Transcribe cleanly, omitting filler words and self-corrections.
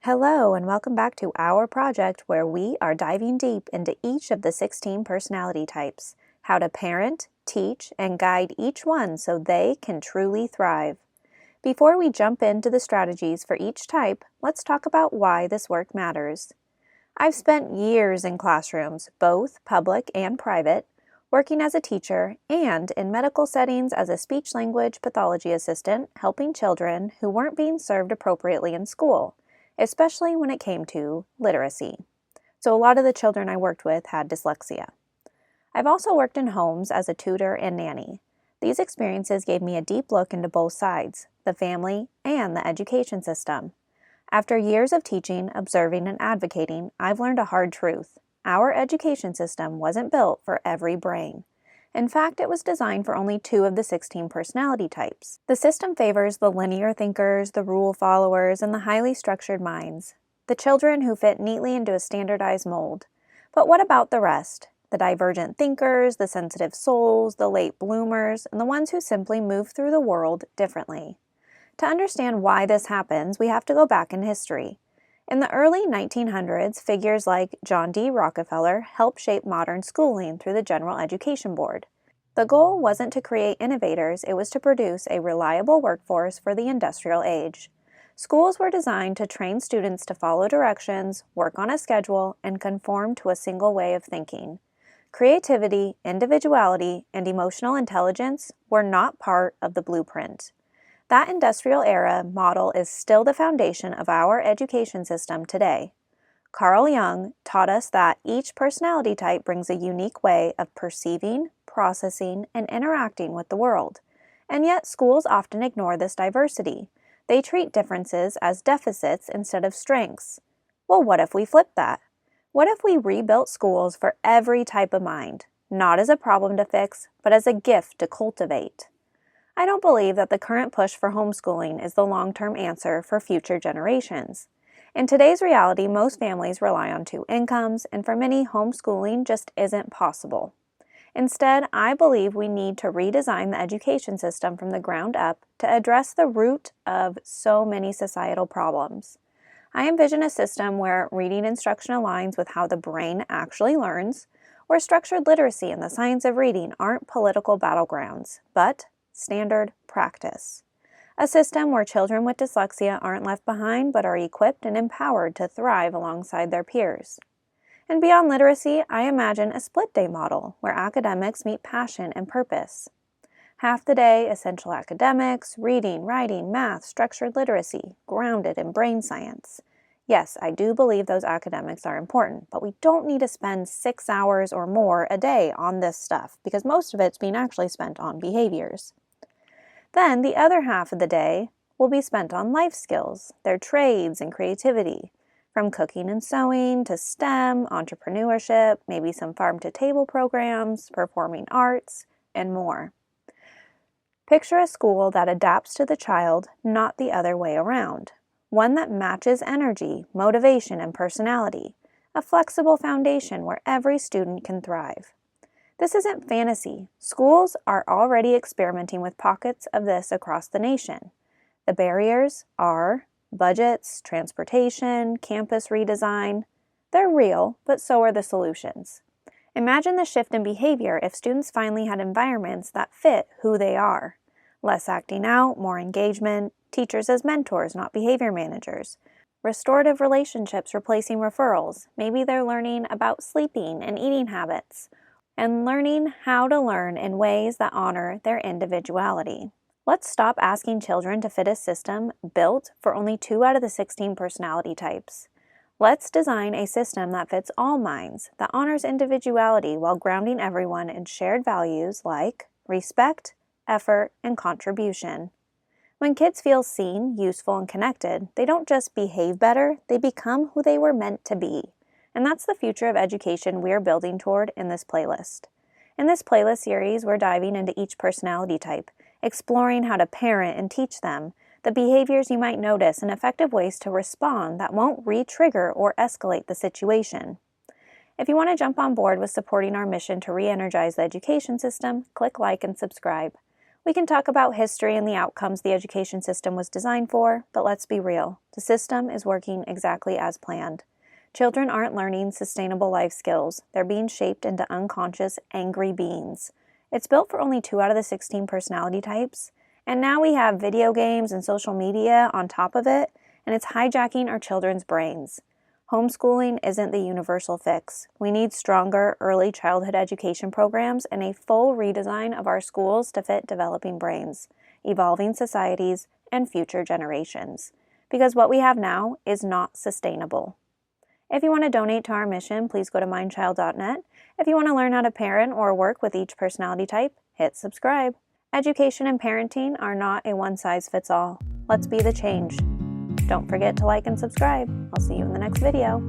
Hello, and welcome back to our project where we are diving deep into each of the 16 personality types, how to parent, teach, and guide each one so they can truly thrive. Before we jump into the strategies for each type, let's talk about why this work matters. I've spent years in classrooms, both public and private, working as a teacher and in medical settings as a speech-language pathology assistant helping children who weren't being served appropriately in school, especially when it came to literacy. So a lot of the children I worked with had dyslexia. I've also worked in homes as a tutor and nanny. These experiences gave me a deep look into both sides, the family and the education system. After years of teaching, observing, and advocating, I've learned a hard truth. Our education system wasn't built for every brain. In fact, it was designed for only 2 of the 16 personality types. The system favors the linear thinkers, the rule followers, and the highly structured minds, the children who fit neatly into a standardized mold. But what about the rest? The divergent thinkers, the sensitive souls, the late bloomers, and the ones who simply move through the world differently. To understand why this happens, we have to go back in history. In the early 1900s, figures like John D. Rockefeller helped shape modern schooling through the General Education Board. The goal wasn't to create innovators, it was to produce a reliable workforce for the industrial age. Schools were designed to train students to follow directions, work on a schedule, and conform to a single way of thinking. Creativity, individuality, and emotional intelligence were not part of the blueprint. That industrial era model is still the foundation of our education system today. Carl Jung taught us that each personality type brings a unique way of perceiving, processing, and interacting with the world. And yet schools often ignore this diversity. They treat differences as deficits instead of strengths. Well, what if we flip that? What if we rebuilt schools for every type of mind, not as a problem to fix, but as a gift to cultivate? I don't believe that the current push for homeschooling is the long-term answer for future generations. In today's reality, most families rely on 2 incomes, and for many, homeschooling just isn't possible. Instead, I believe we need to redesign the education system from the ground up to address the root of so many societal problems. I envision a system where reading instruction aligns with how the brain actually learns, where structured literacy and the science of reading aren't political battlegrounds, but standard practice. A system where children with dyslexia aren't left behind but are equipped and empowered to thrive alongside their peers. And beyond literacy, I imagine a split-day model where academics meet passion and purpose. Half the day, essential academics, reading, writing, math, structured literacy, grounded in brain science. Yes, I do believe those academics are important, but we don't need to spend 6 hours or more a day on this stuff because most of it's being actually spent on behaviors. Then the other half of the day will be spent on life skills, their trades and creativity, from cooking and sewing to STEM, entrepreneurship, maybe some farm-to-table programs, performing arts, and more. Picture a school that adapts to the child, not the other way around. One that matches energy, motivation, and personality, a flexible foundation where every student can thrive. This isn't fantasy. Schools are already experimenting with pockets of this across the nation. The barriers are budgets, transportation, campus redesign. They're real, but so are the solutions. Imagine the shift in behavior if students finally had environments that fit who they are. Less acting out, more engagement, teachers as mentors, not behavior managers. Restorative relationships replacing referrals. Maybe they're learning about sleeping and eating habits, and learning how to learn in ways that honor their individuality. Let's stop asking children to fit a system built for only 2 out of the 16 personality types. Let's design a system that fits all minds, that honors individuality while grounding everyone in shared values like respect, effort, and contribution. When kids feel seen, useful, and connected, they don't just behave better, they become who they were meant to be. And that's the future of education we're building toward in this playlist. In this playlist series, we're diving into each personality type, exploring how to parent and teach them, the behaviors you might notice, and effective ways to respond that won't re-trigger or escalate the situation. If you want to jump on board with supporting our mission to re-energize the education system, click like and subscribe. We can talk about history and the outcomes the education system was designed for, but let's be real. The system is working exactly as planned. Children aren't learning sustainable life skills. They're being shaped into unconscious, angry beings. It's built for only 2 out of the 16 personality types, and now we have video games and social media on top of it, and it's hijacking our children's brains. Homeschooling isn't the universal fix. We need stronger early childhood education programs and a full redesign of our schools to fit developing brains, evolving societies, and future generations. Because what we have now is not sustainable. If you want to donate to our mission, please go to mindchild.net. If you want to learn how to parent or work with each personality type, hit subscribe. Education and parenting are not a one-size-fits-all. Let's be the change. Don't forget to like and subscribe. I'll see you in the next video.